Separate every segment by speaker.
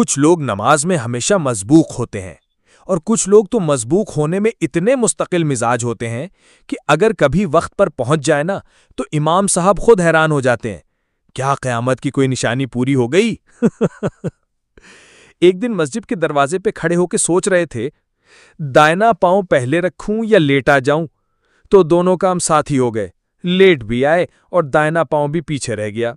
Speaker 1: کچھ لوگ نماز میں ہمیشہ مضبوط ہوتے ہیں اور کچھ لوگ تو مضبوط ہونے میں اتنے مستقل مزاج ہوتے ہیں کہ اگر کبھی وقت پر پہنچ جائے نا تو امام صاحب خود حیران ہو جاتے ہیں، کیا قیامت کی کوئی نشانی پوری ہو گئی؟ ایک دن مسجد کے دروازے پہ کھڑے ہو کے سوچ رہے تھے، دائنا پاؤں پہلے رکھوں یا لیٹا جاؤں؟ تو دونوں کام ساتھ ہی ہو گئے، لیٹ بھی آئے اور دائنا پاؤں بھی پیچھے رہ گیا۔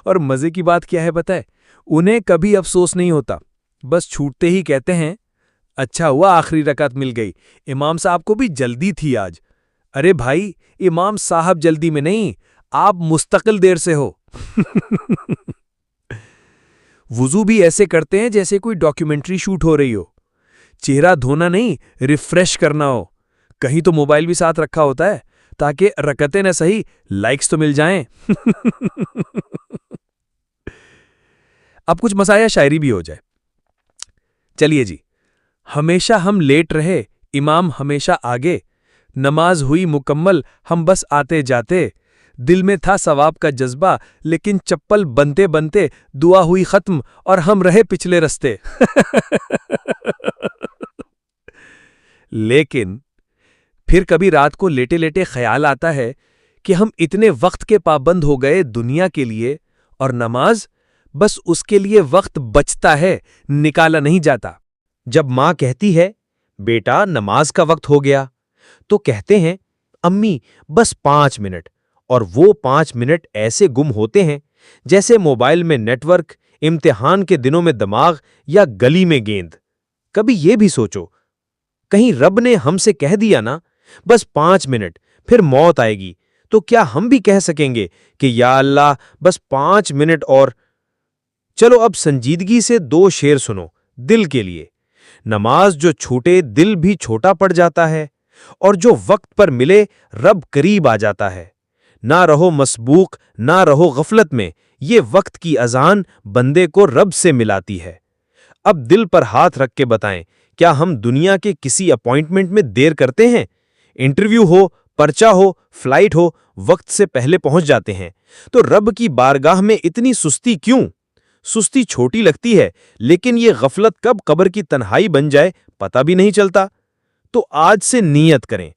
Speaker 1: اور مزے کی بات کیا ہے بتائے؟ انہیں کبھی افسوس نہیں ہوتا، بس چھوٹتے ہی کہتے ہیں اچھا ہوا آخری رکعت مل گئی، امام صاحب کو بھی جلدی تھی آج۔ ارے بھائی، امام صاحب جلدی میں نہیں، آپ مستقل دیر سے ہو۔ وضو بھی ایسے کرتے ہیں جیسے کوئی ڈاکیومنٹری شوٹ ہو رہی ہو، چہرہ دھونا نہیں، ریفریش کرنا ہو۔ کہیں تو موبائل بھی ساتھ رکھا ہوتا ہے تاکہ رکعتیں نہ صحیح لائکس تو مل جائیں۔ اب کچھ مسائل شاعری بھی ہو جائے۔ چلیے جی، ہمیشہ ہم لیٹ رہے، امام ہمیشہ آگے، نماز ہوئی مکمل، ہم بس آتے جاتے، دل میں تھا ثواب کا جذبہ لیکن چپل بنتے بنتے دعا ہوئی ختم اور ہم رہے پچھلے رستے۔ لیکن پھر کبھی رات کو لیٹے لیٹے خیال آتا ہے کہ ہم اتنے وقت کے پابند ہو گئے دنیا کے لیے، اور نماز بس اس کے لیے وقت بچتا ہے، نکالا نہیں جاتا۔
Speaker 2: جب ماں کہتی ہے بیٹا نماز کا وقت ہو گیا، تو کہتے ہیں امی بس 5 منٹ، اور وہ 5 منٹ ایسے گم ہوتے ہیں جیسے موبائل میں نیٹ ورک، امتحان کے دنوں میں دماغ، یا گلی میں گیند۔ کبھی یہ بھی سوچو، کہیں رب نے ہم سے کہہ دیا نا بس 5 منٹ پھر موت آئے گی، تو کیا ہم بھی کہہ سکیں گے کہ یا اللہ بس 5 منٹ اور؟ چلو اب سنجیدگی سے 2 شعر سنو دل کے لیے۔ نماز جو چھوٹے دل بھی چھوٹا پڑ جاتا ہے، اور جو وقت پر ملے رب قریب آ جاتا ہے۔ نہ رہو مسبوق، نہ رہو غفلت میں، یہ وقت کی اذان بندے کو رب سے ملاتی ہے۔ اب دل پر ہاتھ رکھ کے بتائیں، کیا ہم دنیا کے کسی اپوائنٹمنٹ میں دیر کرتے ہیں؟ انٹرویو ہو، پرچہ ہو، فلائٹ ہو، وقت سے پہلے پہنچ جاتے ہیں۔ تو رب کی بارگاہ میں اتنی سستی کیوں؟ سستی چھوٹی لگتی ہے، لیکن یہ غفلت کب قبر کی تنہائی بن جائے پتہ بھی نہیں چلتا۔ تو آج سے نیت کریں،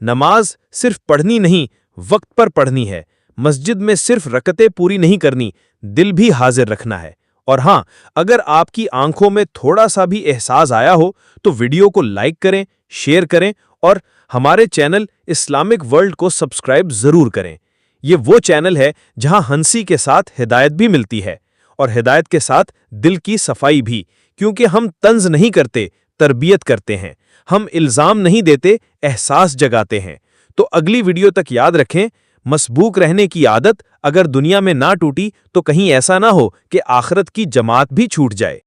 Speaker 2: نماز صرف پڑھنی نہیں، وقت پر پڑھنی ہے۔ مسجد میں صرف رکعتیں پوری نہیں کرنی، دل بھی حاضر رکھنا ہے۔ اور ہاں، اگر آپ کی آنکھوں میں تھوڑا سا بھی احساس آیا ہو تو ویڈیو کو لائک کریں، شیئر کریں، اور ہمارے چینل اسلامک ورلڈ کو سبسکرائب ضرور کریں۔ یہ وہ چینل ہے جہاں ہنسی کے ساتھ ہدایت بھی ملتی ہے، اور ہدایت کے ساتھ دل کی صفائی بھی، کیونکہ ہم طنز نہیں کرتے، تربیت کرتے ہیں۔ ہم الزام نہیں دیتے، احساس جگاتے ہیں۔ تو اگلی ویڈیو تک یاد رکھیں، مسبوق رہنے کی عادت اگر دنیا میں نہ ٹوٹی تو کہیں ایسا نہ ہو کہ آخرت کی جماعت بھی چھوٹ جائے۔